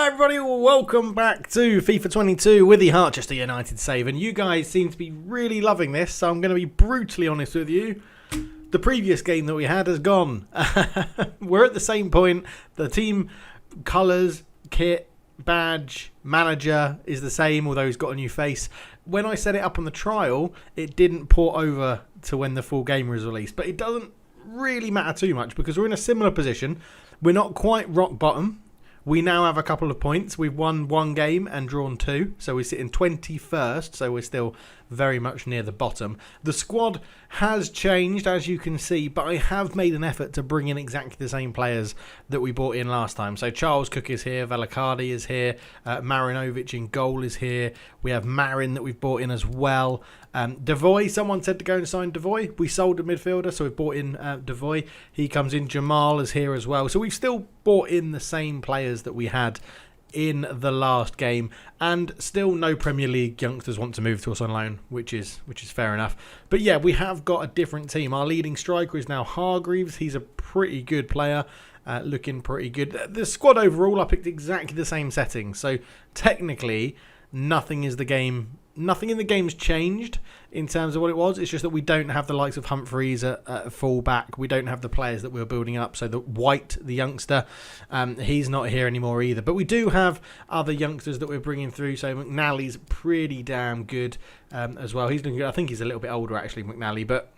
Everybody, welcome back to FIFA 22 with the Harchester United save, and you guys seem to be really loving this, so I'm going to be brutally honest with you. The previous game that we had has gone. We're at the same point. The team colours, kit, badge, manager is the same, although he's got a new face. When I set it up on the trial, it didn't port over to when the full game was released, but it doesn't really matter too much because we're in a similar position. We're not quite rock bottom. We now have a couple of points. We've won one game and drawn two. So we sit in 21st. So we're still very much near the bottom. The squad has changed, as you can see, but I have made an effort to bring in exactly the same players that we brought in last time. So Charles Cook is here, Velicardi is here, Marinovic in goal is here. We have Marin that we've brought in as well. Devoy, someone said to go and sign Devoy. We sold a midfielder, so we've brought in Devoy. He comes in. Jamal is here as well. So we've still brought in the same players that we had in the last game, and still no Premier League youngsters want to move to us on loan, which is fair enough. But yeah, we have got a different team. Our leading striker is now Hargreaves. He's a pretty good player, looking pretty good. The squad overall, I picked exactly the same settings, so technically nothing in the game's changed in terms of what it was. It's just that we don't have the likes of Humphreys at full back. We don't have the players that we were building up. So the White, the youngster, he's not here anymore either. But we do have other youngsters that we're bringing through. So McNally's pretty damn good as well. He's doing good. I think he's a little bit older actually, McNally, but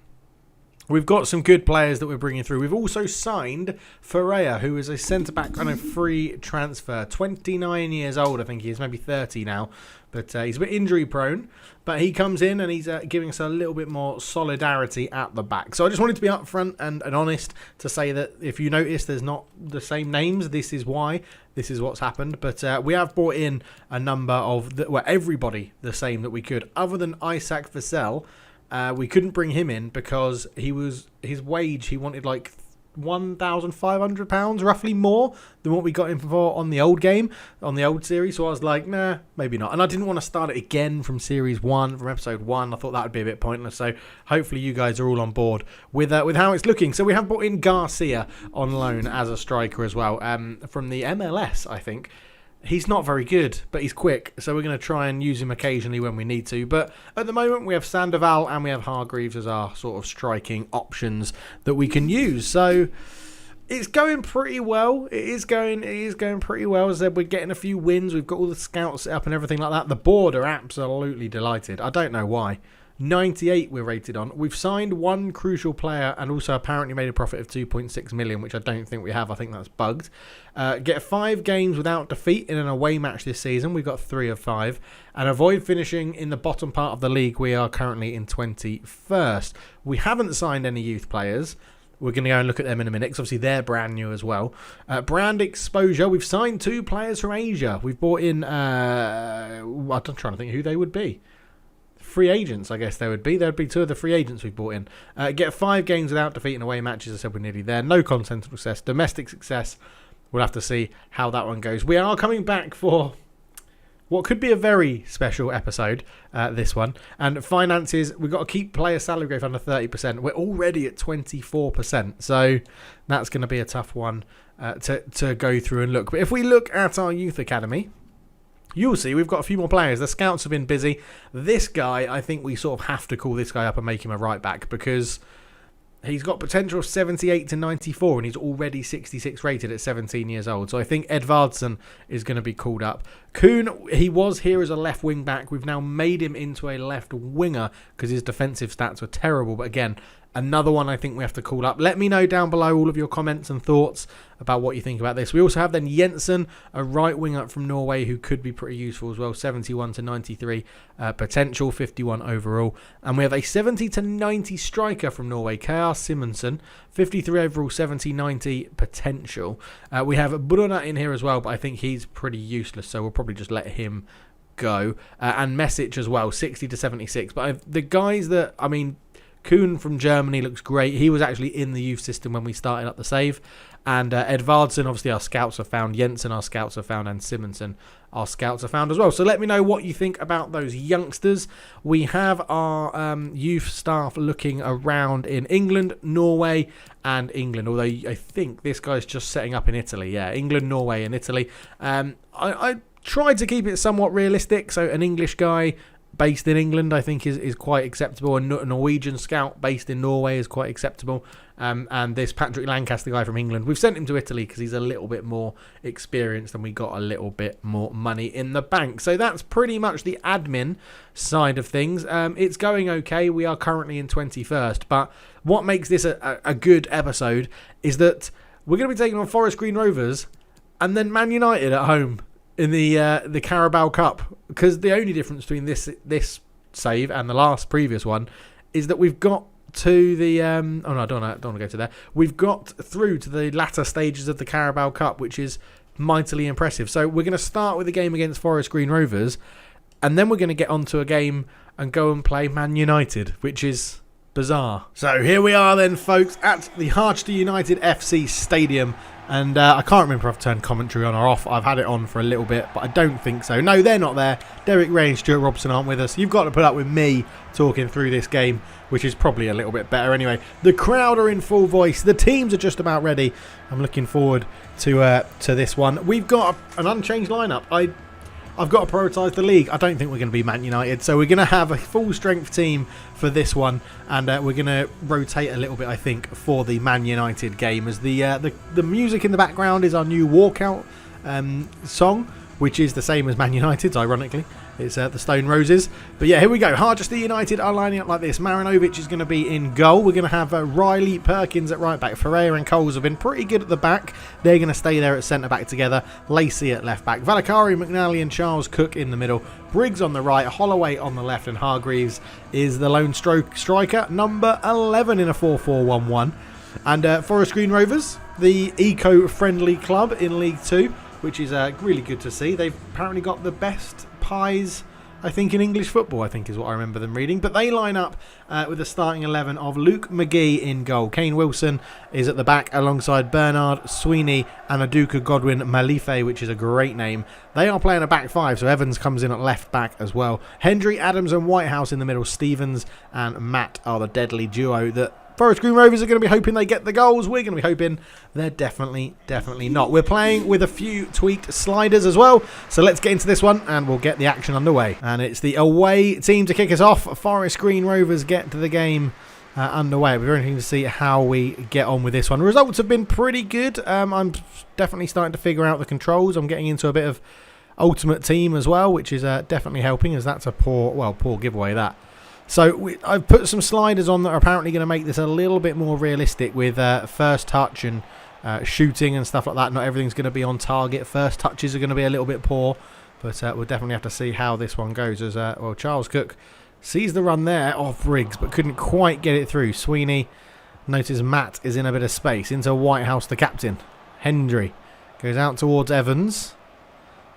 we've got some good players that we're bringing through. We've also signed Ferreira, who is a centre-back on a free transfer. 29 years old, I think he is, maybe 30 now. But he's a bit injury-prone. But he comes in and he's giving us a little bit more solidarity at the back. So I just wanted to be upfront and honest to say that if you notice there's not the same names, this is why. This is what's happened. But we have brought in a number of, everybody the same that we could. Other than Isaac Vassell, we couldn't bring him in because his wage, he wanted like £1,500 roughly more than what we got him for on the old game, on the old series. So I was like, nah, maybe not. And I didn't want to start it again from series 1, from episode 1. I thought that would be a bit pointless. So hopefully you guys are all on board with how it's looking. So we have brought in Garcia on loan as a striker as well, from the MLS, I think. He's not very good, but he's quick, so we're going to try and use him occasionally when we need to. But at the moment, we have Sandoval and we have Hargreaves as our sort of striking options that we can use. So it's going pretty well. It is going pretty well. As I said, we're getting a few wins. We've got all the scouts set up and everything like that. The board are absolutely delighted. I don't know why. 98 we're rated on. We've signed one crucial player and also apparently made a profit of 2.6 million, which I don't think we have. I think that's bugged. Get 5 games without defeat in an away match this season. We've got 3 of 5. And avoid finishing in the bottom part of the league. We are currently in 21st. We haven't signed any youth players. We're going to go and look at them in a minute because obviously they're brand new as well. Brand exposure. We've signed 2 players from Asia. We've brought in, I'm trying to think who they would be. Free agents, I guess there would be. There would be 2 of the free agents we brought in. Get 5 games without defeat in away matches. I said we're nearly there. No continental success. Domestic success. We'll have to see how that one goes. We are coming back for what could be a very special episode, this one. And finances, we've got to keep player salary growth under 30%. We're already at 24%. So that's going to be a tough one to go through and look. But if we look at our youth academy, you'll see we've got a few more players. The scouts have been busy. This guy, I think we sort of have to call this guy up and make him a right back because he's got potential of 78 to 94 and he's already 66 rated at 17 years old. So I think Edvardsen is going to be called up. Kuhn, he was here as a left wing back. We've now made him into a left winger because his defensive stats were terrible. But again, another one I think we have to call up. Let me know down below all of your comments and thoughts about what you think about this. We also have then Jensen, a right winger from Norway who could be pretty useful as well. 71 to 93 potential, 51 overall. And we have a 70 to 90 striker from Norway, K.R. Simonsen. 53 overall, 70, 90 potential. We have Bruna in here as well, but I think he's pretty useless, so we'll probably just let him go. And Mesic as well, 60 to 76. But the guys that, I mean, Kuhn from Germany looks great. He was actually in the youth system when we started up the save. And Edvardsen, obviously our scouts have found. Jensen, our scouts have found. And Simonsen, our scouts have found as well. So let me know what you think about those youngsters. We have our youth staff looking around in England, Norway, and England. Although I think this guy's just setting up in Italy. Yeah, England, Norway, and Italy. I tried to keep it somewhat realistic. So an English guy based in England, I think, is quite acceptable. A Norwegian scout based in Norway is quite acceptable. And this Patrick Lancaster guy from England, we've sent him to Italy because he's a little bit more experienced and we got a little bit more money in the bank. So that's pretty much the admin side of things. It's going okay. We are currently in 21st. But what makes this a good episode is that we're going to be taking on Forest Green Rovers and then Man United at home in the Carabao Cup. Because the only difference between this save and the last previous one is that we've got to the I don't want to go to there. We've got through to the latter stages of the Carabao Cup, which is mightily impressive. So we're going to start with a game against Forest Green Rovers, and then we're going to get onto a game and go and play Man United, which is bizarre. So here we are then, folks, at the Harchester United FC Stadium. And I can't remember if I've turned commentary on or off. I've had it on for a little bit, but I don't think so. No, they're not there. Derek Ray and Stuart Robson aren't with us. You've got to put up with me talking through this game, which is probably a little bit better anyway. The crowd are in full voice. The teams are just about ready. I'm looking forward to this one. We've got an unchanged lineup. I've got to prioritise the league. I don't think we're going to be Man United, so we're going to have a full-strength team for this one, and we're going to rotate a little bit, I think, for the Man United game, as the music in the background is our new walkout song, which is the same as Man United's, ironically. It's the Stone Roses. But yeah, here we go. Harchester United are lining up like this. Marinovic is going to be in goal. We're going to have Riley, Perkins at right back. Ferreira and Coles have been pretty good at the back. They're going to stay there at centre back together. Lacey at left back. Valakari, McNally and Charles Cook in the middle. Briggs on the right. Holloway on the left. And Hargreaves is the lone striker, number 11 in a 4-4-1-1. And Forest Green Rovers, the eco-friendly club in League 2, which is really good to see. They've apparently got the best pies, I think, in English football, I think is what I remember them reading. But they line up with a starting 11 of Luke McGee in goal. Kane Wilson is at the back alongside Bernard, Sweeney and Aduka Godwin Malife, which is a great name. They are playing a back five, so Evans comes in at left back as well. Hendry, Adams and Whitehouse in the middle. Stevens and Matt are the deadly duo that Forest Green Rovers are going to be hoping they get the goals. We're going to be hoping they're definitely not. We're playing with a few tweaked sliders as well. So let's get into this one and we'll get the action underway. And it's the away team to kick us off. Forest Green Rovers get to the game underway. We're very interesting to see how we get on with this one. Results have been pretty good. I'm definitely starting to figure out the controls. I'm getting into a bit of Ultimate Team as well, which is definitely helping, as that's a poor giveaway, that. So I've put some sliders on that are apparently going to make this a little bit more realistic with first touch and shooting and stuff like that. Not everything's going to be on target. First touches are going to be a little bit poor, but we'll definitely have to see how this one goes. As Charles Cook sees the run there off Briggs, but couldn't quite get it through. Sweeney, notice Matt is in a bit of space. Into Whitehouse, the captain. Hendry goes out towards Evans.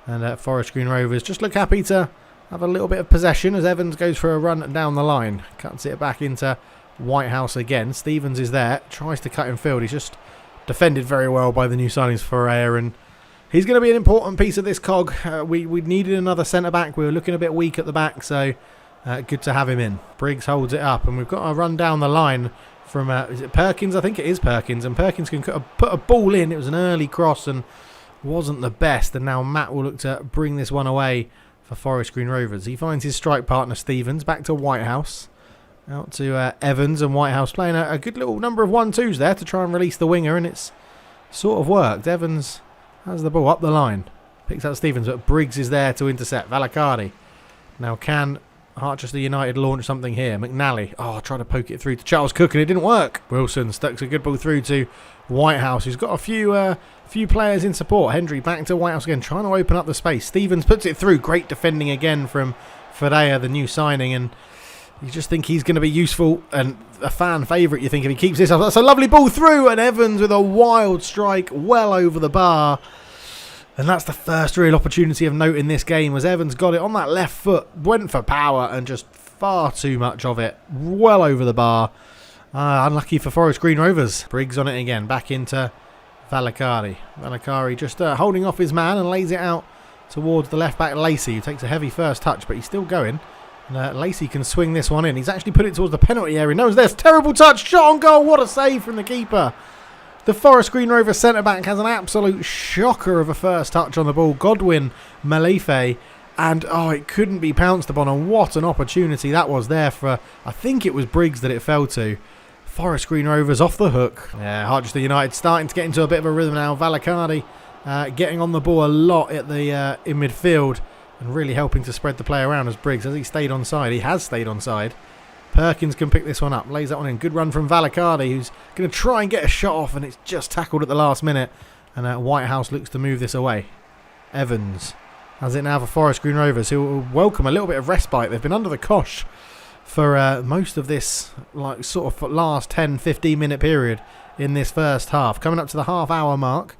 And Forest Green Rovers just look happy to have a little bit of possession as Evans goes for a run down the line. Cuts it back into Whitehouse again. Stevens is there. Tries to cut in field. He's just defended very well by the new signings for Ferreira. And he's going to be an important piece of this cog. We needed another centre-back. We were looking a bit weak at the back. So good to have him in. Briggs holds it up. And we've got a run down the line from, is it Perkins? I think it is Perkins. And Perkins can put a ball in. It was an early cross and wasn't the best. And now Matt will look to bring this one away for Forest Green Rovers. He finds his strike partner Stevens. Back to Whitehouse. Out to Evans, and Whitehouse playing a good little number of 1-2s there to try and release the winger, and it's sort of worked. Evans has the ball up the line. Picks up Stevens, but Briggs is there to intercept. Valacardi. Now can Harchester United launch something here? McNally. Oh, tried to poke it through to Charles Cook and it didn't work. Wilson stucks a good ball through to Whitehouse, who's got a few players in support. Hendry back to Whitehouse again, trying to open up the space. Stevens puts it through. Great defending again from Ferreira, the new signing, and you just think he's going to be useful and a fan favourite, you think, if he keeps this up. That's a lovely ball through, and Evans with a wild strike well over the bar. And that's the first real opportunity of note in this game, as Evans got it on that left foot, went for power and just far too much of it. Well over the bar. Unlucky for Forest Green Rovers. Briggs on it again. Back into Valakari. Valakari just holding off his man and lays it out towards the left back Lacey, who takes a heavy first touch, but he's still going. And Lacey can swing this one in. He's actually put it towards the penalty area. No one's there. Terrible touch. Shot on goal. What a save from the keeper. The Forest Green Rovers centre-back has an absolute shocker of a first touch on the ball. Godwin Malefe. And, it couldn't be pounced upon. And what an opportunity that was there for, I think it was Briggs that it fell to. Forest Green Rovers off the hook. Yeah, Harchester United starting to get into a bit of a rhythm now. Valacardi getting on the ball a lot at the in midfield and really helping to spread the play around as Briggs, has he stayed onside? He has stayed onside. Perkins can pick this one up. Lays that one in. Good run from Valacardi, who's going to try and get a shot off, and it's just tackled at the last minute. And Whitehouse looks to move this away. Evans has it now for Forest Green Rovers, who will welcome a little bit of respite. They've been under the cosh for most of this sort of last 10-15 minute period in this first half. Coming up to the half-hour mark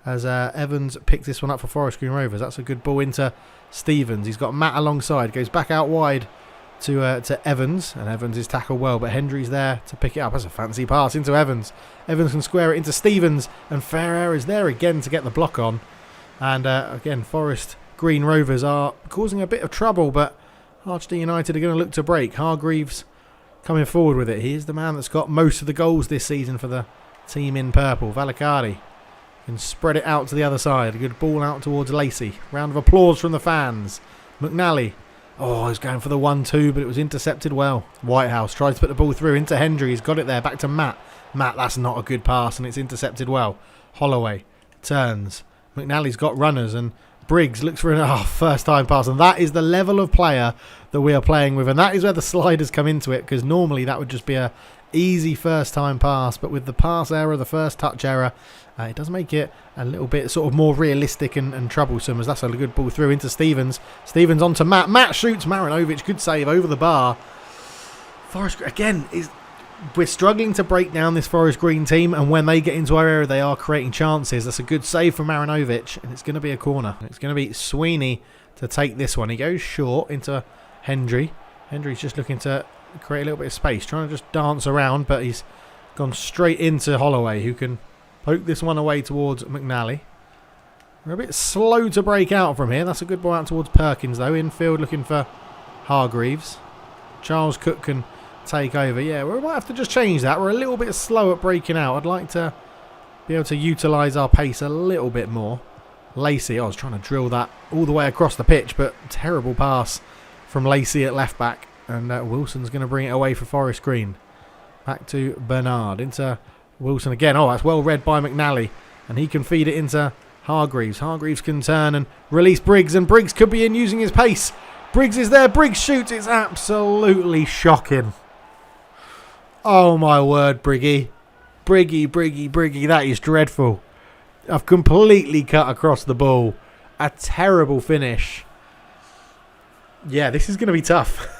as Evans picks this one up for Forest Green Rovers. That's a good ball into Stevens. He's got Matt alongside. Goes back out wide to Evans, and Evans is tackled well, but Hendry's there to pick it up. That's a fancy pass into Evans. Evans can square it into Stevens, and Ferrer is there again to get the block on. And again, Forest Green Rovers are causing a bit of trouble, but Harchester United are going to look to break. Hargreaves coming forward with it. He is the man that's got most of the goals this season for the team in purple. Valacardi can spread it out to the other side. A good ball out towards Lacey. Round of applause from the fans. McNally. He's going for the 1-2, but it was intercepted well. Whitehouse tries to put the ball through into Hendry. He's got it there. Back to Matt. Matt, that's not a good pass, and it's intercepted well. Holloway turns. McNally's got runners, and Briggs looks for an first time pass, and that is the level of player that we are playing with, and that is where the sliders come into it, because normally that would just be a easy first time pass, but with the pass error, the first touch error, it does make it a little bit sort of more realistic and troublesome, as that's a good ball through into Stevens. Stevens onto Matt. Matt shoots. Marinovic, good save over the bar. Forest again we're struggling to break down this Forest Green team, and when they get into our area, they are creating chances. That's a good save from Marinovic, and it's going to be a corner. It's going to be Sweeney to take this one. He goes short into Hendry. Hendry's just looking to create a little bit of space, trying to just dance around, but he's gone straight into Holloway, who can poke this one away towards McNally. We're a bit slow to break out from here. That's a good ball out towards Perkins, though. Infield looking for Hargreaves. Charles Cook can take over. Yeah, we might have to just change that. We're a little bit slow at breaking out. I'd like to be able to utilise our pace a little bit more. Lacey, I was trying to drill that all the way across the pitch, but terrible pass from Lacey at left back. And Wilson's going to bring it away for Forest Green. Back to Bernard. Into Wilson again. That's well read by McNally. And he can feed it into Hargreaves. Hargreaves can turn and release Briggs. And Briggs could be in using his pace. Briggs is there. Briggs shoots. It's absolutely shocking. Oh my word, Briggy. Briggy. That is dreadful. I've completely cut across the ball. A terrible finish. Yeah, this is going to be tough.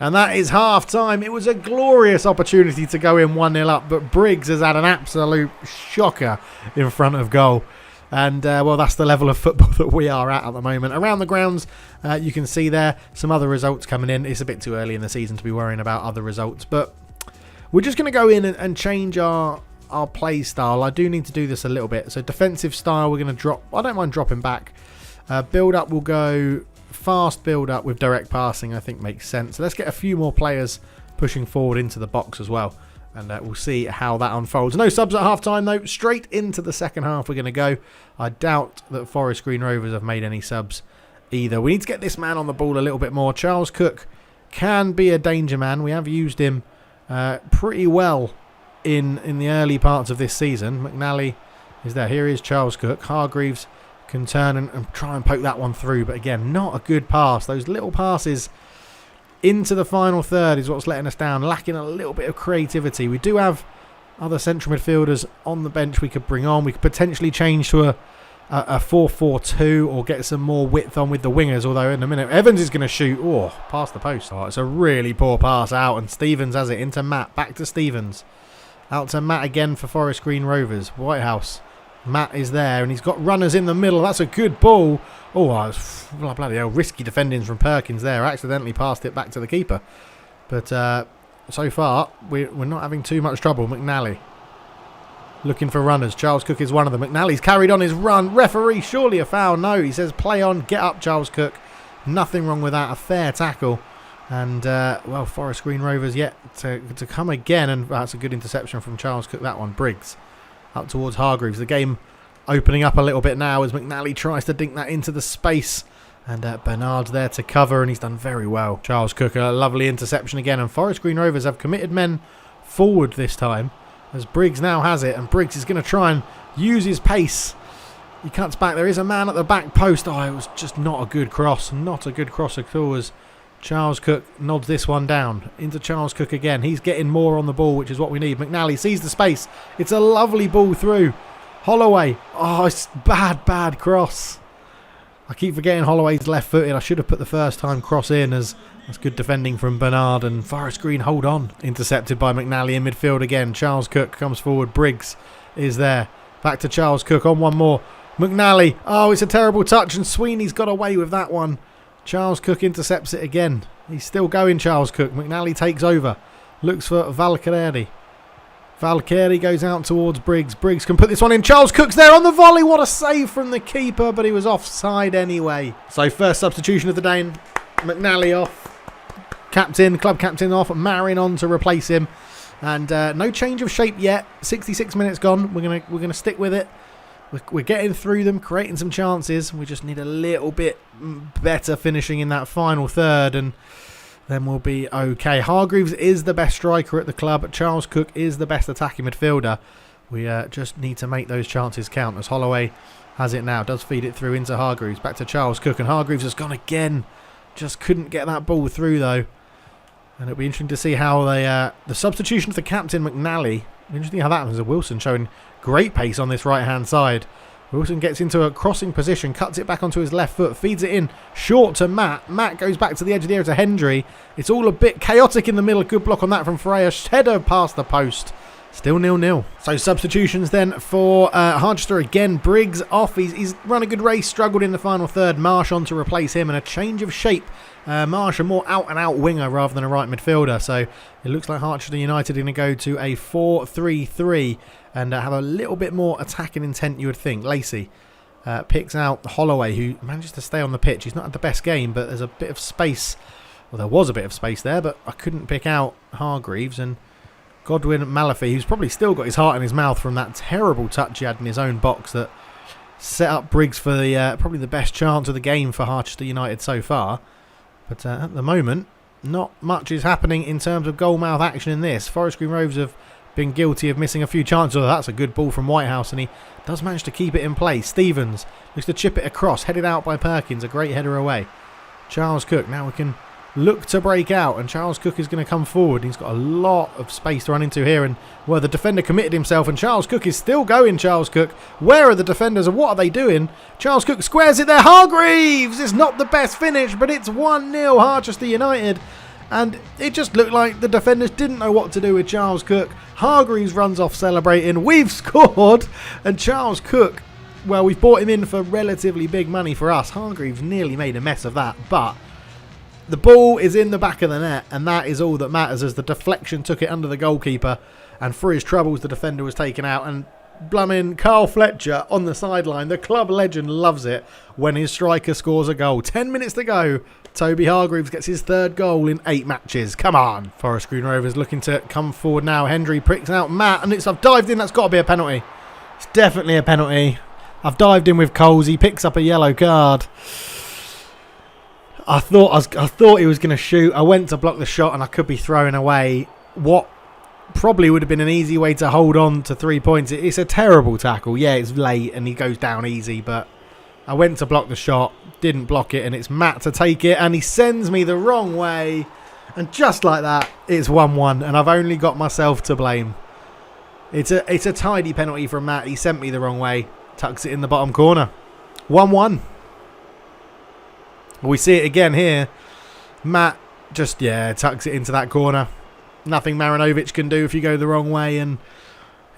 And that is half time. It was a glorious opportunity to go in 1-0 up, but Briggs has had an absolute shocker in front of goal. And, that's the level of football that we are at the moment. Around the grounds, you can see there some other results coming in. It's a bit too early in the season to be worrying about other results, but we're just going to go in and change our play style. I do need to do this a little bit. So defensive style, we're going to drop. I don't mind dropping back. Build up will go fast build up with direct passing, I think makes sense. So let's get a few more players pushing forward into the box as well. And we'll see how that unfolds. No subs at half time though. Straight into the second half we're going to go. I doubt that Forest Green Rovers have made any subs either. We need to get this man on the ball a little bit more. Charles Cook can be a danger man. We have used him pretty well in the early parts of this season. McNally is there. Here is Charles Cook. Hargreaves can turn and try and poke that one through. But again, not a good pass. Those little passes into the final third is what's letting us down. Lacking a little bit of creativity. We do have other central midfielders on the bench we could bring on. We could potentially change to a 4-4-2 or get some more width on with the wingers. Although in a minute, Evans is going to shoot. Past the post. It's a really poor pass out. And Stevens has it into Matt. Back to Stevens. Out to Matt again for Forest Green Rovers. Whitehouse Matt is there, and he's got runners in the middle. That's a good ball. Oh, bloody hell, risky defending from Perkins there. Accidentally passed it back to the keeper. But so far, we're not having too much trouble. McNally looking for runners. Charles Cook is one of them. McNally's carried on his run. Referee, surely a foul. No, he says play on, get up, Charles Cook. Nothing wrong with that. A fair tackle. And, well, Forest Green Rovers yet to come again. And that's a good interception from Charles Cook, that one. Briggs up towards Hargreaves. The game opening up a little bit now as McNally tries to dink that into the space. And Bernard's there to cover, and he's done very well. Charles Cook, a lovely interception again. And Forest Green Rovers have committed men forward this time, as Briggs now has it. And Briggs is going to try and use his pace. He cuts back. There is a man at the back post. Oh, it was just not a good cross. Not a good cross at all, as Charles Cook nods this one down. Into Charles Cook again. He's getting more on the ball, which is what we need. McNally sees the space. It's a lovely ball through. Holloway. Oh, it's bad cross. I keep forgetting Holloway's left-footed. I should have put the first time cross in, as that's good defending from Bernard. And Forest Green hold on. Intercepted by McNally in midfield again. Charles Cook comes forward. Briggs is there. Back to Charles Cook on one more. McNally. Oh, it's a terrible touch, and Sweeney's got away with that one. Charles Cook intercepts it again. He's still going, Charles Cook. McNally takes over. Looks for Valkyrie. Valkyrie goes out towards Briggs. Briggs can put this one in. Charles Cook's there on the volley. What a save from the keeper, but he was offside anyway. So first substitution of the day. McNally off. Club captain off. Marin on to replace him. And no change of shape yet. 66 minutes gone. We're gonna stick with it. We're getting through them, creating some chances. We just need a little bit better finishing in that final third, and then we'll be okay. Hargreaves is the best striker at the club. Charles Cook is the best attacking midfielder. We just need to make those chances count, as Holloway has it now. Does feed it through into Hargreaves. Back to Charles Cook, and Hargreaves has gone again. Just couldn't get that ball through, though. And it'll be interesting to see how the substitution of the captain, McNally. Interesting how that happens. Wilson showing great pace on this right-hand side. Wilson gets into a crossing position, cuts it back onto his left foot, feeds it in short to Matt. Matt goes back to the edge of the area to Hendry. It's all a bit chaotic in the middle. Good block on that from Freya. Header past the post. Still 0-0. So substitutions then for Harchester again. Briggs off. He's run a good race, struggled in the final third. Marsh on to replace him, and a change of shape. Marsh a more out-and-out winger rather than a right midfielder. So it looks like Harchester United are going to go to a 4-3-3 and have a little bit more attacking intent, you would think. Lacey picks out Holloway, who manages to stay on the pitch. He's not had the best game, but there's a bit of space. Well, there was a bit of space there, but I couldn't pick out Hargreaves. And Godwin Malafi, who's probably still got his heart in his mouth from that terrible touch he had in his own box that set up Briggs for the probably the best chance of the game for Harchester United so far. But at the moment, not much is happening in terms of goal-mouth action in this. Forest Green Rovers have been guilty of missing a few chances. Oh, that's a good ball from Whitehouse, and he does manage to keep it in play. Stevens looks to chip it across, headed out by Perkins. A great header away. Charles Cook, now we can look to break out, and Charles Cook is going to come forward. He's got a lot of space to run into here, and well, the defender committed himself, and Charles Cook is still going. Charles Cook, where are the defenders and what are they doing? Charles Cook squares it there. Hargreaves! It's not the best finish, but it's 1-0 Harchester United, and it just looked like the defenders didn't know what to do with Charles Cook. Hargreaves runs off celebrating. We've scored, and Charles Cook, well, we've bought him in for relatively big money for us. Hargreaves nearly made a mess of that, but the ball is in the back of the net, and that is all that matters, as the deflection took it under the goalkeeper, and for his troubles the defender was taken out. And blooming Karl Fletcher on the sideline, the club legend, loves it when his striker scores a goal. 10 minutes to go. Toby Hargreaves gets his third goal in 8 matches. Come on. Forest Green Rovers looking to come forward now. Hendry pricks out Matt, and I've dived in. That's got to be a penalty. It's definitely a penalty. I've dived in with Coles. He picks up a yellow card. I thought he was going to shoot. I went to block the shot, and I could be throwing away what probably would have been an easy way to hold on to 3 points. It's a terrible tackle. Yeah, it's late, and he goes down easy, but I went to block the shot, didn't block it, and it's Matt to take it, and he sends me the wrong way. And just like that, it's 1-1, and I've only got myself to blame. It's a tidy penalty from Matt. He sent me the wrong way, tucks it in the bottom corner. 1-1. We see it again here. Matt just, tucks it into that corner. Nothing Marinovic can do if you go the wrong way, and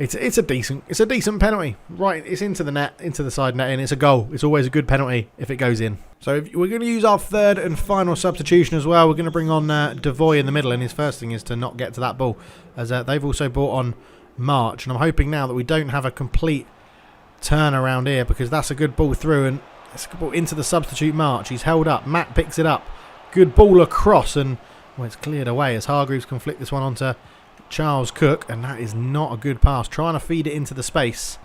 it's a decent penalty. Right, it's into the net, into the side netting. It's a goal. It's always a good penalty if it goes in. So we're going to use our third and final substitution as well. We're going to bring on Devoy in the middle, and his first thing is to not get to that ball, as they've also brought on March. And I'm hoping now that we don't have a complete turn around here, because that's a good ball through, and it's a good ball into the substitute March. He's held up. Matt picks it up. Good ball across, and well, it's cleared away as Hargreaves can flick this one onto Charles Cook, and that is not a good pass. Trying to feed it into the space.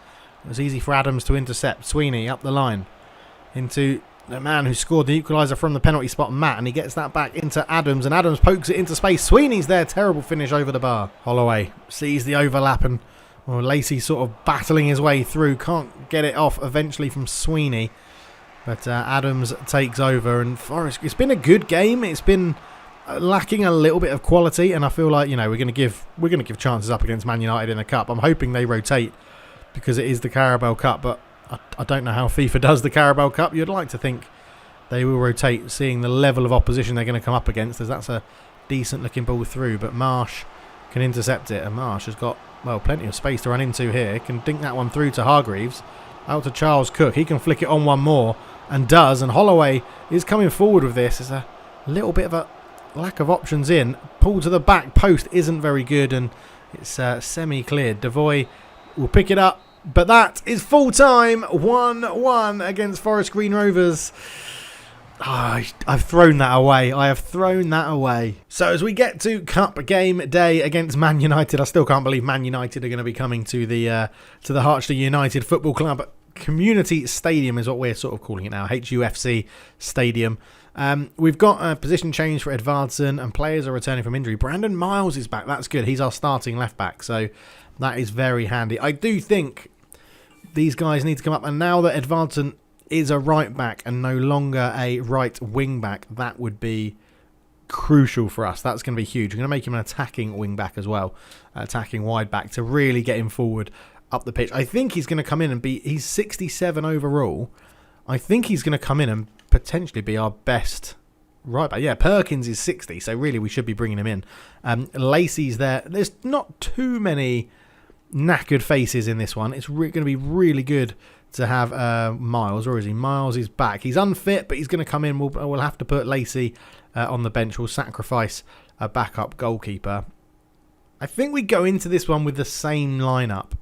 It was easy for Adams to intercept. Sweeney up the line into the man who scored the equaliser from the penalty spot, Matt, and he gets that back into Adams, and Adams pokes it into space. Sweeney's there. Terrible finish over the bar. Holloway sees the overlap, and well, Lacey sort of battling his way through. Can't get it off eventually from Sweeney. But Adams takes over, and Forest, it's been a good game. It's been lacking a little bit of quality, and I feel like, you know, we're going to give chances up against Man United in the cup. I'm hoping they rotate because it is the Carabao Cup, but I don't know how FIFA does the Carabao Cup. You'd like to think they will rotate, seeing the level of opposition they're going to come up against, as that's a decent looking ball through. But Marsh can intercept it, and Marsh has got, well, plenty of space to run into here. Can dink that one through to Hargreaves, out to Charles Cook. He can flick it on one more, and does. And Holloway is coming forward with this. There's a little bit of a lack of options in. Pull to the back post isn't very good, and it's semi-cleared. Devoy will pick it up, but that is full time. 1-1 against Forest Green Rovers. I've thrown that away. I have thrown that away. So as we get to cup game day against Man United, I still can't believe Man United are going to be coming to the Harchester United Football Club Community Stadium, is what we're sort of calling it now, HUFC Stadium. We've got a position change for Edvardsen, and players are returning from injury. Brandon Miles is back. That's good. He's our starting left back, so that is very handy. I do think these guys need to come up, and now that Edvardsen is a right back and no longer a right wing back, that would be crucial for us. That's going to be huge. We're going to make him an attacking wing back as well, attacking wide back, to really get him forward up the pitch. I think he's going to come in and be, he's 67 overall. I think he's going to come in and potentially be our best right back. Yeah, Perkins is 60, so really we should be bringing him in. Lacey's there. There's not too many knackered faces in this one. It's going to be really good to have Miles. Or is he? Miles is back. He's unfit, but he's going to come in. We'll have to put Lacey on the bench. We'll sacrifice a backup goalkeeper. I think we go into this one with the same lineup.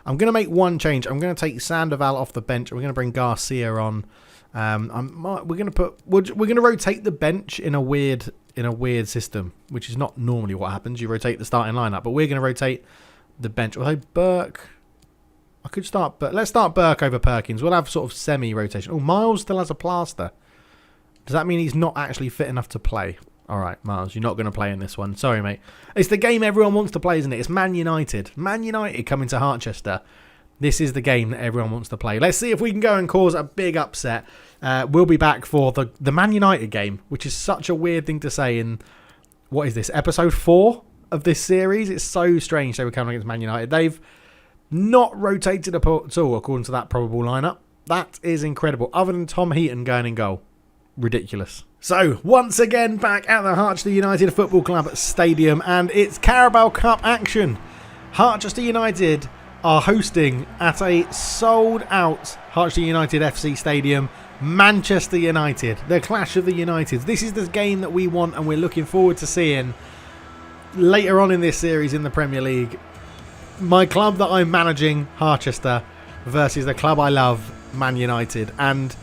I'm going to make one change. I'm going to take Sandoval off the bench. We're going to bring Garcia on. We're going to rotate the bench in a weird system, which is not normally what happens. You rotate the starting lineup, but we're going to rotate the bench. Although Burke, I could start, but let's start Burke over Perkins. We'll have sort of semi-rotation. Oh, Miles still has a plaster. Does that mean he's not actually fit enough to play? All right, Miles, you're not going to play in this one. Sorry, mate. It's the game everyone wants to play, isn't it? It's Man United. Man United coming to Harchester. This is the game that everyone wants to play. Let's see if we can go and cause a big upset. We'll be back for the Man United game, which is such a weird thing to say in, what is this, episode 4 of this series? It's so strange they were coming against Man United. They've not rotated at all, according to that probable lineup. That is incredible. Other than Tom Heaton going in goal. Ridiculous. So, once again, back at the Harchester United Football Club Stadium, and it's Carabao Cup action. Harchester United are hosting at a sold-out Harchester United FC Stadium, Manchester United, the clash of the Uniteds. This is the game that we want, and we're looking forward to seeing later on in this series in the Premier League. My club that I'm managing, Harchester, versus the club I love, Man United. And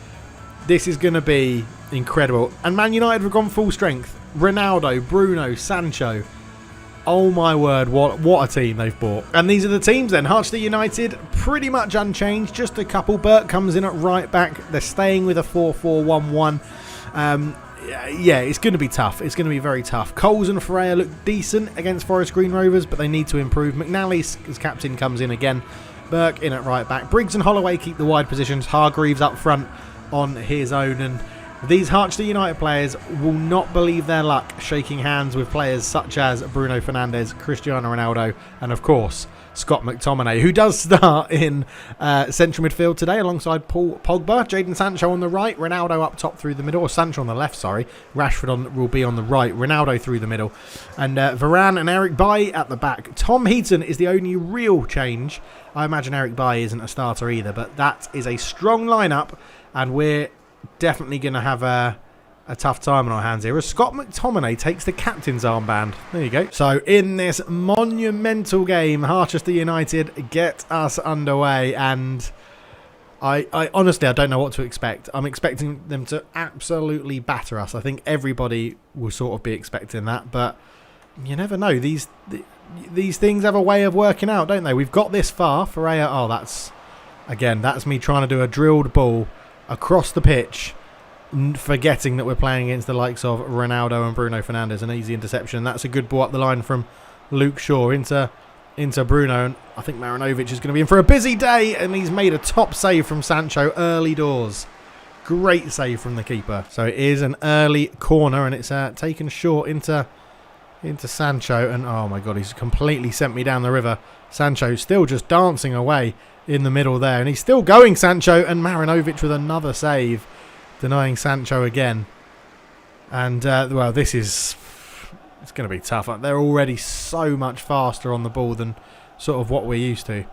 this is going to be incredible. And Man United have gone full strength. Ronaldo, Bruno, Sancho. Oh my word, what a team they've bought. And these are the teams then. Harchester United, pretty much unchanged. Just a couple. Burke comes in at right back. They're staying with a 4-4-1-1. Yeah, it's going to be tough. It's going to be very tough. Coles and Ferreira look decent against Forest Green Rovers, but they need to improve. McNally, as captain, comes in again. Burke in at right back. Briggs and Holloway keep the wide positions. Hargreaves up front on his own. And these Harchester United players will not believe their luck shaking hands with players such as Bruno Fernandes, Cristiano Ronaldo, and of course, Scott McTominay, who does start in central midfield today alongside Paul Pogba. Jadon Sancho on the right, Ronaldo up top through the middle, or Sancho on the left, sorry. Rashford will be on the right, Ronaldo through the middle. And Varane and Eric Bailly at the back. Tom Heaton is the only real change. I imagine Eric Bailly isn't a starter either, but that is a strong lineup, and we're definitely going to have a tough time on our hands here as Scott McTominay takes the captain's armband. There you go. So in this monumental game, Harchester United get us underway, and I honestly, I don't know what to expect. I'm expecting them to absolutely batter us. I think everybody will sort of be expecting that, but you never know. These things have a way of working out, don't they? We've got this far. Ferreira, oh, that's me trying to do a drilled ball across the pitch, forgetting that we're playing against the likes of Ronaldo and Bruno Fernandes. An easy interception. That's a good ball up the line from Luke Shaw into Bruno. And I think Marinovic is going to be in for a busy day, and he's made a top save from Sancho early doors. Great save from the keeper. So it is an early corner, and it's taken short into Sancho. And oh my God, he's completely sent me down the river. Sancho still just dancing away in the middle there, and he's still going, Sancho, and Marinovic with another save, denying Sancho again. And well, it's going to be tough. They're already so much faster on the ball than sort of what we're used to,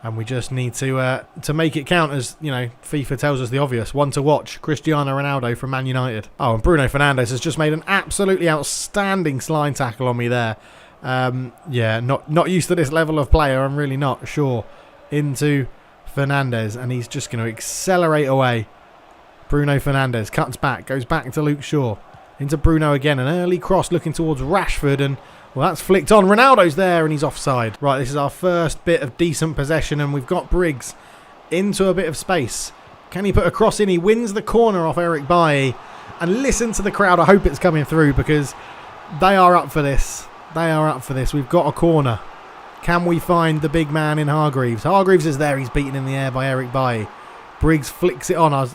and we just need to make it count. As you know, FIFA tells us the obvious: one to watch, Cristiano Ronaldo from Man United. Oh, and Bruno Fernandes has just made an absolutely outstanding slide tackle on me there. Yeah, not used to this level of player. I'm really not sure. Into Fernandes, and he's just going to accelerate away. Bruno Fernandes cuts back, goes back to Luke Shaw, into Bruno again, an early cross looking towards Rashford, and well, that's flicked on. Ronaldo's there, and he's offside. Right, this is our first bit of decent possession, and we've got Briggs into a bit of space. Can he put a cross in? He wins the corner off Eric Bailly, and listen to the crowd. I hope it's coming through, because they are up for this. They are up for this. We've got a corner. Can we find the big man in Hargreaves? Hargreaves is there. He's beaten in the air by Eric Bailly. Briggs flicks it on. I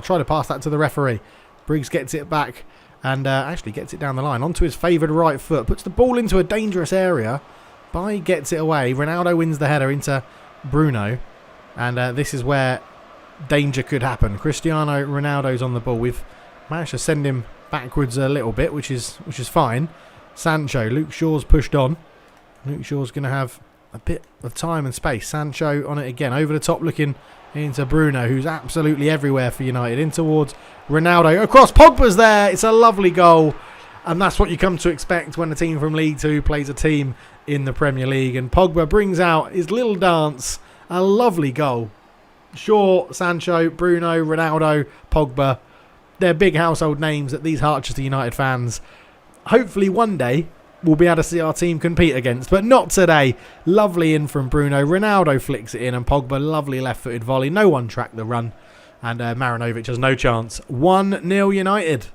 tried to pass that to the referee. Briggs gets it back and actually gets it down the line onto his favoured right foot. Puts the ball into a dangerous area. Bailly gets it away. Ronaldo wins the header into Bruno. And this is where danger could happen. Cristiano Ronaldo's on the ball. We've managed to send him backwards a little bit, which is fine. Sancho. Luke Shaw's pushed on. Luke Shaw's going to have a bit of time and space. Sancho on it again. Over the top looking into Bruno, who's absolutely everywhere for United. In towards Ronaldo. Across. Pogba's there. It's a lovely goal. And that's what you come to expect when a team from League 2 plays a team in the Premier League. And Pogba brings out his little dance. A lovely goal. Shaw, Sancho, Bruno, Ronaldo, Pogba. They're big household names that these Harchester United fans, hopefully one day, we'll be able to see our team compete against, but not today. Lovely in from Bruno. Ronaldo flicks it in, and Pogba, lovely left-footed volley. No one tracked the run, and Marinovic has no chance. 1-0 United.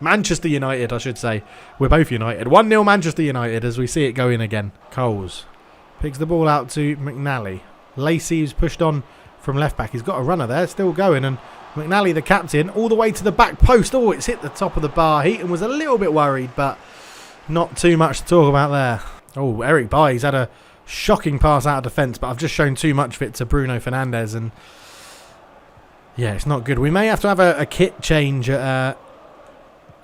Manchester United, I should say. We're both United. 1-0 Manchester United as we see it go in again. Coles picks the ball out to McNally. Lacey's pushed on from left-back. He's got a runner there, still going, and McNally, the captain, all the way to the back post. Oh, it's hit the top of the bar. Heaton was a little bit worried, but not too much to talk about there. Oh, Eric Bailly's had a shocking pass out of defence, but I've just shown too much of it to Bruno Fernandes, and yeah, it's not good. We may have to have a kit change at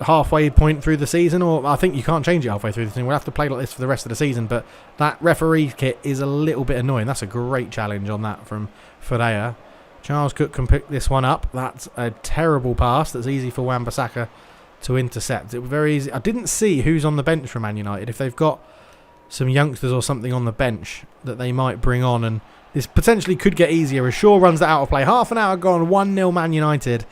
halfway point through the season, or I think you can't change it halfway through the season. We'll have to play like this for the rest of the season, but that referee kit is a little bit annoying. That's a great challenge on that from Ferreira. Charles Cook can pick this one up. That's a terrible pass that's easy for Wan-Bissaka to intercept. It was very easy. I didn't see who's on the bench for Man United. If they've got some youngsters or something on the bench that they might bring on, and this potentially could get easier as Shaw runs that out of play. Half an hour gone, 1-0 Man United.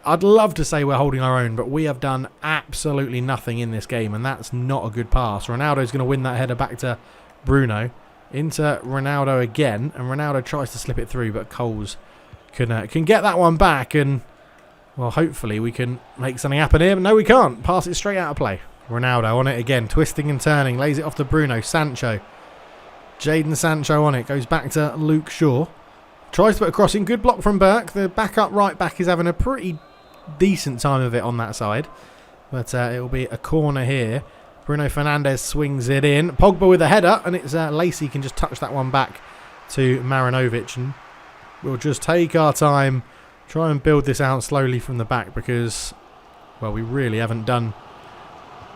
I'd love to say we're holding our own, but we have done absolutely nothing in this game, and that's not a good pass. Ronaldo's going to win that header back to Bruno. Into Ronaldo again, and Ronaldo tries to slip it through, but Coles can get that one back, and well, hopefully we can make something happen here. But no, we can't. Pass it straight out of play. Ronaldo on it again, twisting and turning, lays it off to Bruno. Sancho. Jadon Sancho on it, goes back to Luke Shaw. Tries to put a cross in, good block from Burke. The backup right back is having a pretty decent time of it on that side. But it will be a corner here. Bruno Fernandes swings it in. Pogba with a header, and it's Lacey can just touch that one back to Marinovic. And we'll just take our time, try and build this out slowly from the back because, well, we really haven't done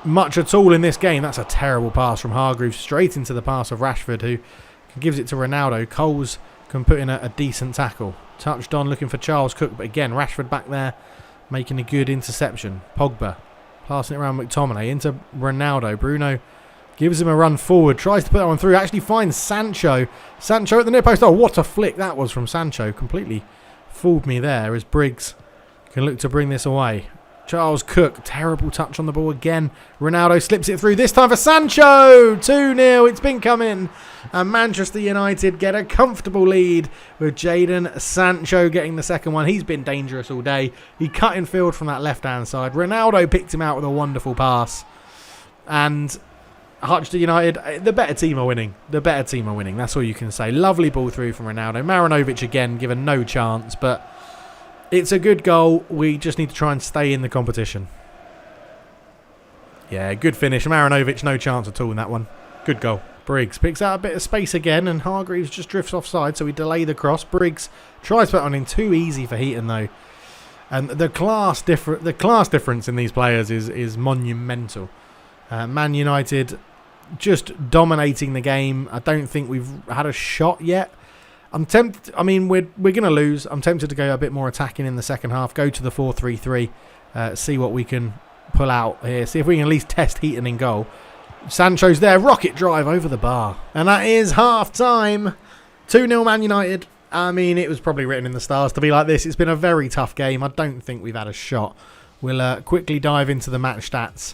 much at all in this game. That's a terrible pass from Hargreaves straight into the pass of Rashford, who gives it to Ronaldo. Coles can put in a decent tackle. Touched on looking for Charles Cook, but again, Rashford back there making a good interception. Pogba passing it around McTominay into Ronaldo. Bruno gives him a run forward, tries to put that one through, actually finds Sancho. Sancho at the near post. Oh, what a flick that was from Sancho. Completely fooled me there as Briggs can look to bring this away. Charles Cook, terrible touch on the ball again. Ronaldo slips it through, this time for Sancho! 2-0, it's been coming. And Manchester United get a comfortable lead with Jadon Sancho getting the second one. He's been dangerous all day. He cut in field from that left-hand side. Ronaldo picked him out with a wonderful pass. And Harchester United, the better team are winning. The better team are winning, that's all you can say. Lovely ball through from Ronaldo. Marinovic again, given no chance, but it's a good goal. We just need to try and stay in the competition. Yeah, good finish. Marinovic, no chance at all in that one. Good goal. Briggs picks out a bit of space again, and Hargreaves just drifts offside, so we delay the cross. Briggs tries to put it on in, too easy for Heaton, though. And the class difference in these players is monumental. Man United just dominating the game. I don't think we've had a shot yet. I'm tempted. I mean, we're going to lose. I'm tempted to go a bit more attacking in the second half. Go to the 4-3-3. See what we can pull out here. See if we can at least test Heaton in goal. Sancho's there. Rocket drive over the bar. And that is half time. 2-0 Man United. I mean, it was probably written in the stars to be like this. It's been a very tough game. I don't think we've had a shot. We'll quickly dive into the match stats.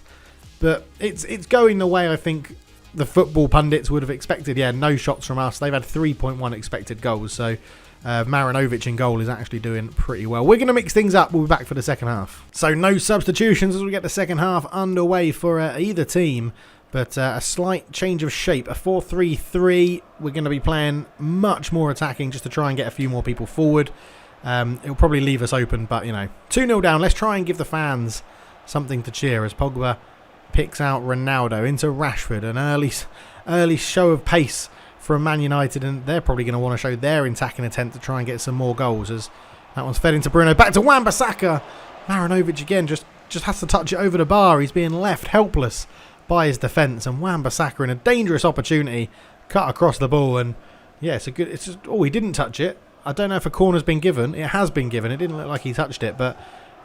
But it's going the way I think the football pundits would have expected. Yeah, no shots from us. They've had 3.1 expected goals. So Marinovic in goal is actually doing pretty well. We're going to mix things up. We'll be back for the second half. So no substitutions as we get the second half underway for either team. But a slight change of shape. A 4-3-3. We're going to be playing much more attacking just to try and get a few more people forward. It'll probably leave us open. But, 2-0 down. Let's try and give the fans something to cheer as Pogba picks out Ronaldo into Rashford. An early show of pace from Man United, and they're probably going to want to show their attacking attempt to try and get some more goals as that one's fed into Bruno. Back to Wan-Bissaka. Marinovic again just has to touch it over the bar. He's being left helpless by his defence, and Wan-Bissaka in a dangerous opportunity cut across the ball. And yeah, he didn't touch it. I don't know if a corner's been given. It has been given. It didn't look like he touched it, but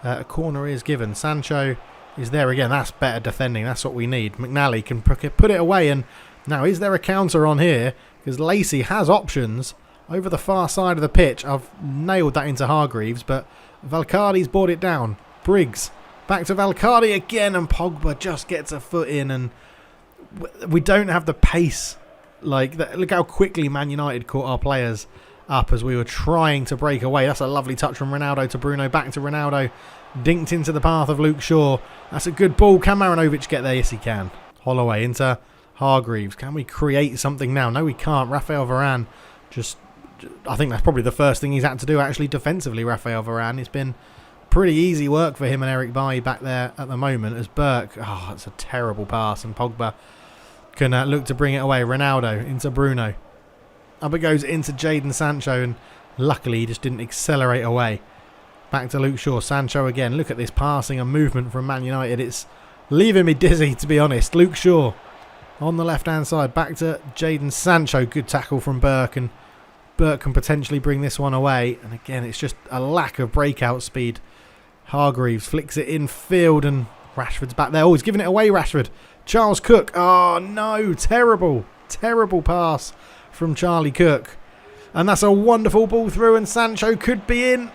a corner is given. Sancho is there again. That's better defending. That's what we need. McNally can put it away. And now, is there a counter on here? Because Lacey has options over the far side of the pitch. I've nailed that into Hargreaves, but Valcardi's brought it down. Briggs back to Valcardi again, and Pogba just gets a foot in, and we don't have the pace. Look how quickly Man United caught our players up as we were trying to break away. That's a lovely touch from Ronaldo to Bruno. Back to Ronaldo. Dinked into the path of Luke Shaw. That's a good ball. Can Marinovic get there? Yes, he can. Holloway into Hargreaves. Can we create something now? No, we can't. Raphael Varane I think that's probably the first thing he's had to do actually defensively, Raphael Varane. It's been pretty easy work for him and Eric Bailly back there at the moment as Burke. Oh, it's a terrible pass, and Pogba can look to bring it away. Ronaldo into Bruno. Up it goes into Jadon Sancho, and luckily he just didn't accelerate away. Back to Luke Shaw. Sancho again. Look at this passing and movement from Man United. It's leaving me dizzy, to be honest. Luke Shaw on the left-hand side. Back to Jadon Sancho. Good tackle from Burke, and Burke can potentially bring this one away. And again, it's just a lack of breakout speed. Hargreaves flicks it in field, and Rashford's back there. Oh, he's giving it away, Rashford. Charles Cook. Oh, no. Terrible pass from Charlie Cook. And that's a wonderful ball through, and Sancho could be in.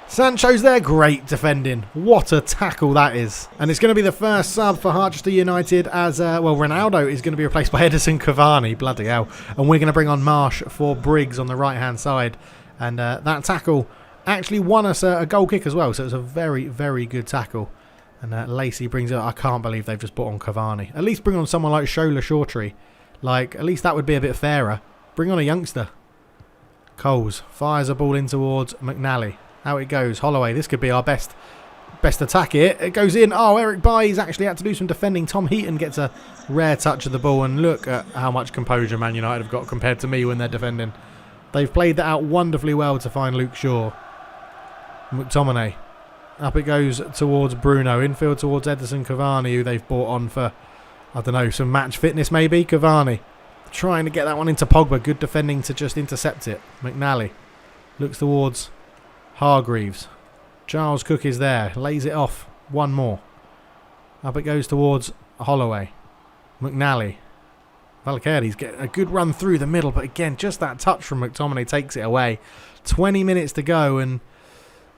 Sancho's there. Great defending. What a tackle that is. And it's going to be the first sub for Harchester United as, Ronaldo is going to be replaced by Edison Cavani. Bloody hell. And we're going to bring on Marsh for Briggs on the right-hand side. And that tackle actually won us a goal kick as well. So it was a very, very good tackle. And Lacey brings it. I can't believe they've just brought on Cavani. At least bring on someone like Shola Shawtree. At least that would be a bit fairer. Bring on a youngster. Coles fires a ball in towards McNally. Out it goes. Holloway. This could be our best best attack it. It goes in. Oh, Eric Bailly's actually had to do some defending. Tom Heaton gets a rare touch of the ball, and look at how much composure Man United have got compared to me when they're defending. They've played that out wonderfully well to find Luke Shaw. McTominay. Up it goes towards Bruno. Infield towards Edison Cavani, who they've brought on for, I don't know, some match fitness maybe. Cavani trying to get that one into Pogba. Good defending to just intercept it. McNally looks towards Hargreaves. Charles Cook is there. Lays it off. One more. Up it goes towards Holloway. McNally. Valcardi's getting a good run through the middle, but again, just that touch from McTominay takes it away. 20 minutes to go, and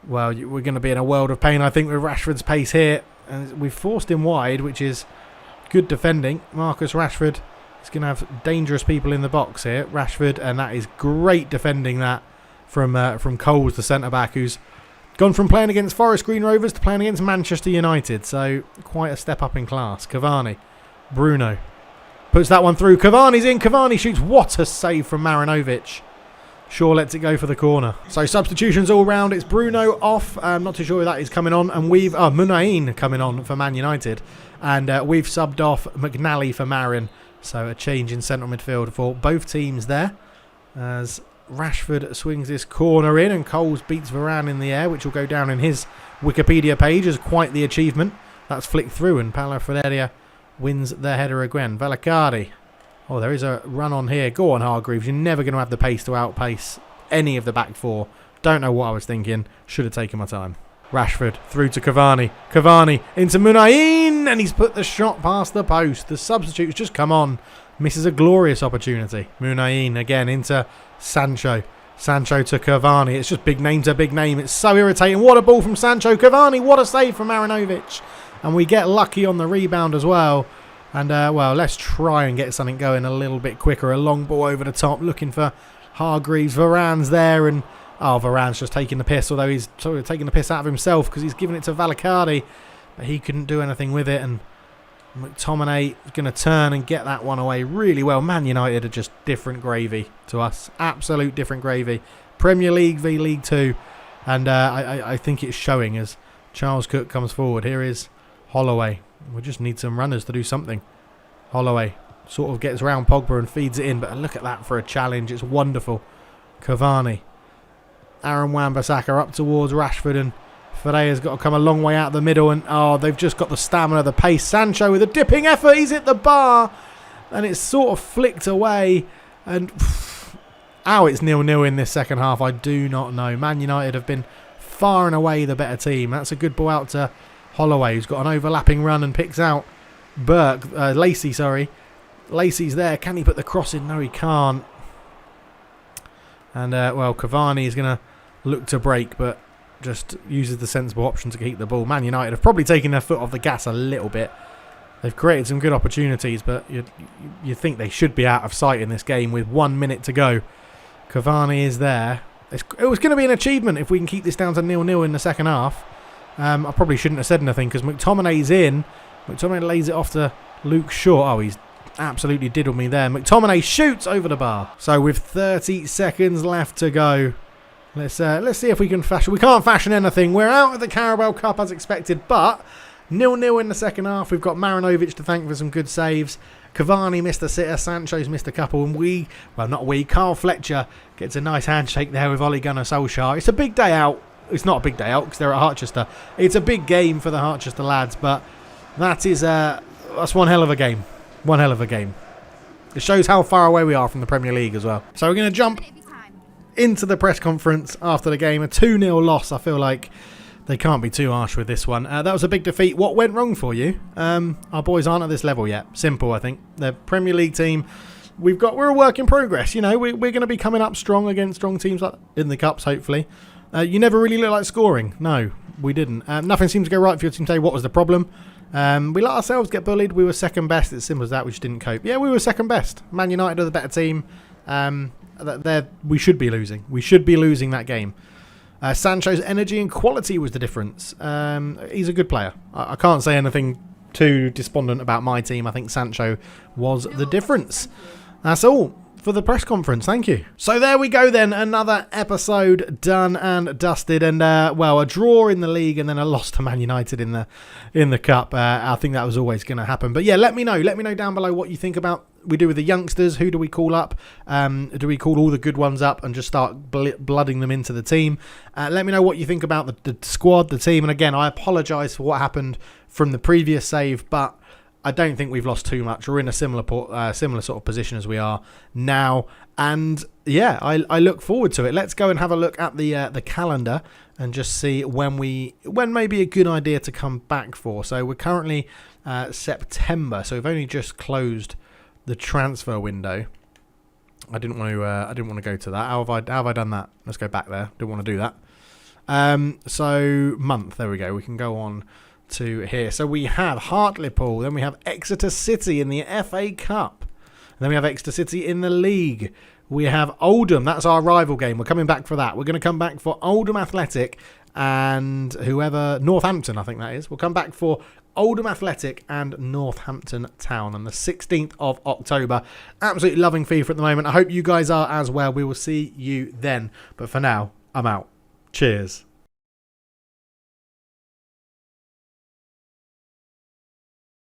well, we're going to be in a world of pain, I think, with Rashford's pace here. And we've forced him wide, which is good defending. Marcus Rashford is going to have dangerous people in the box here. Rashford, and that is great defending that from Coles, the centre-back, who's gone from playing against Forest Green Rovers to playing against Manchester United. So quite a step up in class. Cavani. Bruno. Puts that one through. Cavani's in. Cavani shoots. What a save from Marinovic. Shaw lets it go for the corner. So substitutions all round. It's Bruno off. I'm not too sure who that is coming on. And we've... Munain coming on for Man United. And we've subbed off McNally for Marin. So a change in central midfield for both teams there. As Rashford swings this corner in. And Coles beats Varane in the air, which will go down in his Wikipedia page as quite the achievement. That's flicked through, and Paulo Freire wins their header again. Valcardi. Oh, there is a run on here. Go on, Hargreaves. You're never going to have the pace to outpace any of the back four. Don't know what I was thinking. Should have taken my time. Rashford through to Cavani. Cavani into Munain, and he's put the shot past the post. The substitutes just come on. Misses a glorious opportunity. Munain again into Sancho. Sancho to Cavani. It's just big name to big name. It's so irritating. What a ball from Sancho. Cavani, what a save from Marinovic. And we get lucky on the rebound as well. And, well, let's try and get something going a little bit quicker. A long ball over the top, looking for Hargreaves. Varane's there, and, oh, Varane's just taking the piss, although he's sort of taking the piss out of himself because he's giving it to Valcardi. But he couldn't do anything with it, and McTominay is going to turn and get that one away really well. Man United are just different gravy to us. Absolute different gravy. Premier League v League 2. And I think it's showing as Charles Cook comes forward. Here is Holloway. We just need some runners to do something. Holloway sort of gets around Pogba and feeds it in, but look at that for a challenge. It's wonderful. Cavani. Aaron Wan-Bissaka up towards Rashford, and Ferreira's got to come a long way out the middle, and oh, they've just got the stamina, the pace. Sancho with a dipping effort. He's hit the bar, and it's sort of flicked away, and ow, it's 0-0 in this second half. I do not know. Man United have been far and away the better team. That's a good ball out to Holloway, who's got an overlapping run and picks out Lacey, sorry. Lacey's there. Can he put the cross in? No, he can't. And, well, Cavani is going to look to break, but just uses the sensible option to keep the ball. Man United have probably taken their foot off the gas a little bit. They've created some good opportunities, but you think they should be out of sight in this game with 1 minute to go. Cavani is there. It was going to be an achievement if we can keep this down to 0-0 in the second half. I probably shouldn't have said anything because McTominay's in. McTominay lays it off to Luke Shaw. Oh, he's absolutely diddled me there. McTominay shoots over the bar. So with 30 seconds left to go, let's see if we can fashion. We can't fashion anything. We're out of the Carabao Cup as expected, but 0-0 in the second half. We've got Marinovic to thank for some good saves. Cavani missed a sitter. Sancho's missed a couple. And Karl Fletcher gets a nice handshake there with Ole Gunnar Solskjaer. It's a big day out. It's not a big day out because they're at Harchester. It's a big game for the Harchester lads, but that's one hell of a game. One hell of a game. It shows how far away we are from the Premier League as well. So we're going to jump into the press conference after the game. A 2-0 loss. I feel like they can't be too harsh with this one. That was a big defeat. What went wrong for you? Our boys aren't at this level yet. Simple, I think. The Premier League team, we're a work in progress. You know, we're going to be coming up strong against strong teams like in the Cups, hopefully. You never really look like scoring. No, we didn't. Nothing seemed to go right for your team today. What was the problem? We let ourselves get bullied. We were second best. It's simple as that. We just didn't cope. Yeah, we were second best. Man United are the better team. We should be losing. We should be losing that game. Sancho's energy and quality was the difference. He's a good player. I can't say anything too despondent about my team. I think Sancho was the difference. That's all. for the press conference. Thank you. So there we go then. Another episode done and dusted. And, well, a draw in the league and then a loss to Man United in the cup. I think that was always going to happen. But, yeah, let me know. Let me know down below what you think about we do with the youngsters. Who do we call up? Do we call all the good ones up and just start blooding them into the team? Let me know what you think about the squad, the team. And, again, I apologise for what happened from the previous save, but I don't think we've lost too much. We're in a similar sort of position as we are now, and yeah, I look forward to it. Let's go and have a look at the calendar and just see when may be a good idea to come back for. So we're currently September, so we've only just closed the transfer window. I didn't want to go to that. How have I done that? Let's go back there. Didn't want to do that. So month. There we go. We can go on to here. So we have Hartlepool, then we have Exeter City in the FA Cup, and then we have Exeter City in the league. We have Oldham, that's our rival game. We're coming back for that. We're going to come back for Oldham Athletic and Northampton, I think that is. We'll come back for Oldham Athletic and Northampton Town on the 16th of October. Absolutely loving FIFA at the moment. I hope you guys are as well. We will see you then. But for now, I'm out. Cheers.